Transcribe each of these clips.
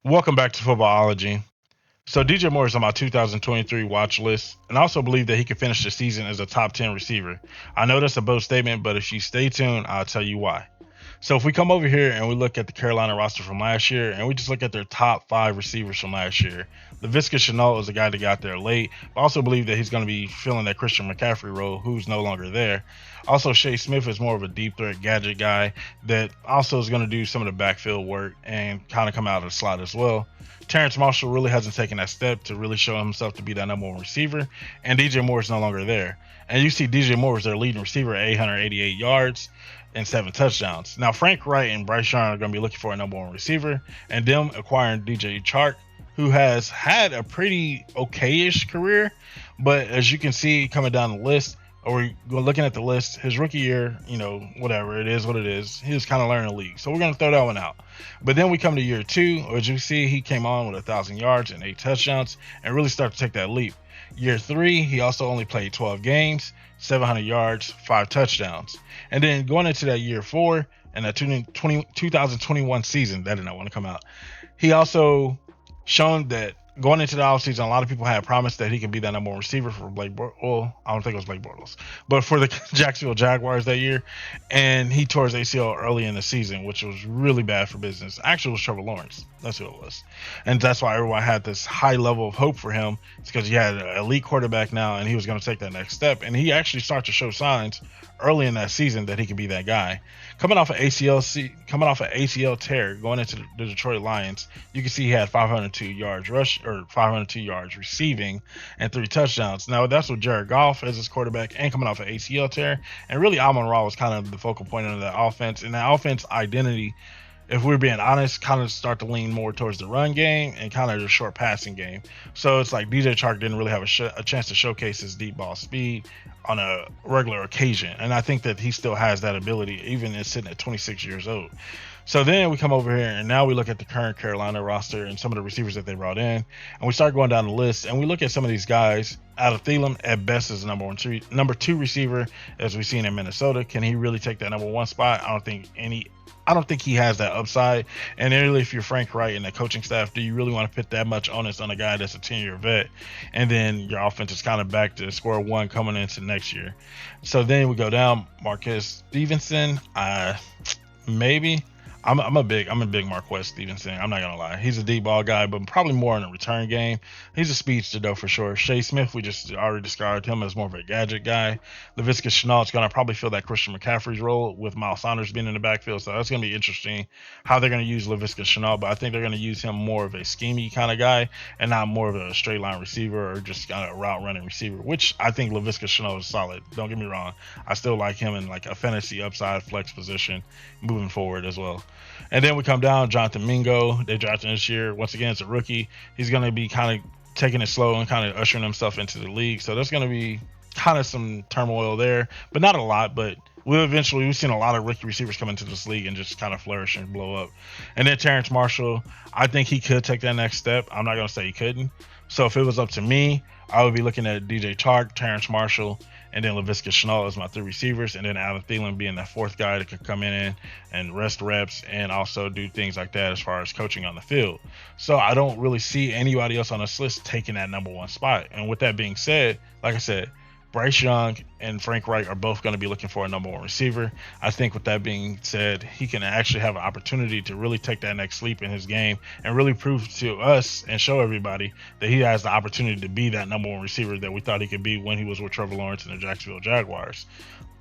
Welcome back to Footballology. So DJ Moore is on my 2023 watch list, and I also believe that he could finish the season as a top 10 receiver. I know that's a bold statement, but if you stay tuned, I'll tell you why. So if we come over here and we look at the Carolina roster from last year, and we just look at their top five receivers from last year, LaVisca Chenault is a guy that got there late. But I also believe that he's going to be filling that Christian McCaffrey role, who's no longer there. Also, Shea Smith is more of a deep threat gadget guy that also is going to do some of the backfield work and kind of come out of the slot as well. Terrence Marshall really hasn't taken that step to really show himself to be that number one receiver, and DJ Moore is no longer there. And you see DJ Moore is their leading receiver at 888 yards and 7 touchdowns. Now, Frank Wright and Bryce Young are going to be looking for a number one receiver, and them acquiring DJ Chark, who has had a pretty okay-ish career, but as you can see coming down the list, or looking at the list, his rookie year, whatever, it is what it is. He was kind of learning the league. So we're going to throw that one out. But then we come to year two, as you see, he came on with 1,000 yards and 8 touchdowns and really started to take that leap. Year three, he also only played 12 games, 700 yards, 5 touchdowns. And then going into that year four and that 2021 season, that did not want to come out. He also shown that going into the offseason, a lot of people had promised that he could be that number one receiver for well, I don't think it was Blake Bortles, but for the Jacksonville Jaguars that year. And he tore his ACL early in the season, which was really bad for business. Actually, it was Trevor Lawrence. That's who it was. And that's why everyone had this high level of hope for him. It's because he had an elite quarterback now, and he was going to take that next step. And he actually started to show signs early in that season that he could be that guy. Coming off an ACL tear going into the Detroit Lions, you can see he had 502 yards or 502 yards receiving and 3 touchdowns. Now that's with Jared Goff as his quarterback and coming off an ACL tear, and really Amon-Ra was kind of the focal point of that offense. And that offense identity, if we're being honest, kind of start to lean more towards the run game and kind of the short passing game. So it's like DJ Chark didn't really have a chance to showcase his deep ball speed on a regular occasion. And I think that he still has that ability, even in sitting at 26 years old. So then we come over here and now we look at the current Carolina roster and some of the receivers that they brought in, and we start going down the list and we look at some of these guys. Adam Thielen at best is the number two receiver, as we've seen in Minnesota. Can he really take that number one spot? I don't think he has that upside. And really, if you're Frank Wright and the coaching staff, do you really want to put that much onus on a guy that's a 10-year vet? And then your offense is kind of back to square one coming into next year. So then we go down. Marquez Stevenson, maybe. I'm a big Marquez Stevenson. I'm not gonna lie. He's a deep ball guy, but probably more in a return game. He's a speedster though for sure. Shea Smith, we just already described him as more of a gadget guy. LaVisca Chenault is gonna probably fill that Christian McCaffrey's role with Miles Sanders being in the backfield. So that's gonna be interesting how they're gonna use LaVisca Chenault. But I think they're gonna use him more of a schemey kind of guy and not more of a straight line receiver or just kind of a route running receiver. Which I think LaVisca Chenault is solid. Don't get me wrong. I still like him in like a fantasy upside flex position moving forward as well. And then we come down, Jonathan Mingo. They drafted this year. Once again, it's a rookie. He's going to be kind of taking it slow and kind of ushering himself into the league. So there's going to be kind of some turmoil there, but not a lot. But we've seen a lot of rookie receivers come into this league and just kind of flourish and blow up. And then Terrence Marshall, I think he could take that next step. I'm not going to say he couldn't. So if it was up to me, I would be looking at DJ Chark, Terrence Marshall, and then LaVisca Chenault as my three receivers, and then Adam Thielen being that fourth guy that could come in and rest reps and also do things like that as far as coaching on the field. So I don't really see anybody else on this list taking that number one spot. And with that being said, like I said, Bryce Young and Frank Wright are both going to be looking for a number one receiver. I think with that being said, he can actually have an opportunity to really take that next leap in his game and really prove to us and show everybody that he has the opportunity to be that number one receiver that we thought he could be when he was with Trevor Lawrence and the Jacksonville Jaguars.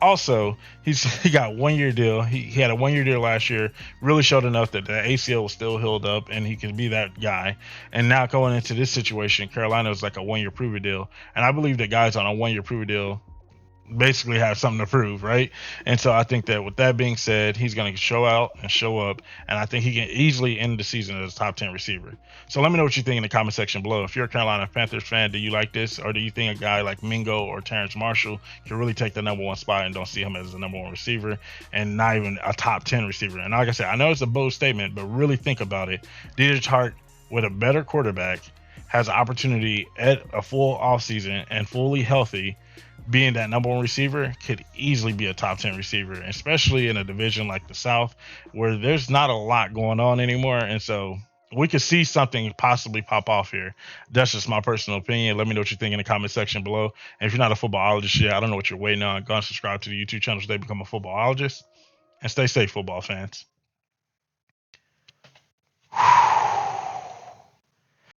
Also, he got 1 year deal. He had a 1 year deal last year. Really showed enough that the ACL was still healed up, and he could be that guy. And now going into this situation, Carolina is like a 1 year prove deal, and I believe that guys on a 1 year prove deal basically have something to prove, right? And so I think that with that being said, he's going to show out and show up, and I think he can easily end the season as a top 10 receiver. So let me know what you think in the comment section below. If you're a Carolina Panthers fan, do you like this, or do you think a guy like Mingo or Terrence Marshall can really take the number one spot and don't see him as the number one receiver and not even a top 10 receiver? And like I said, I know it's a bold statement, but really think about it. DJ Chark with a better quarterback has an opportunity at a full offseason and fully healthy, being that number one receiver, could easily be a top 10 receiver, especially in a division like the South where there's not a lot going on anymore. And so we could see something possibly pop off here. That's just my personal opinion. Let me know what you think in the comment section below. And if you're not a footballologist yet, I don't know what you're waiting on. Go and subscribe to the YouTube channel today, become a footballologist, and stay safe, football fans.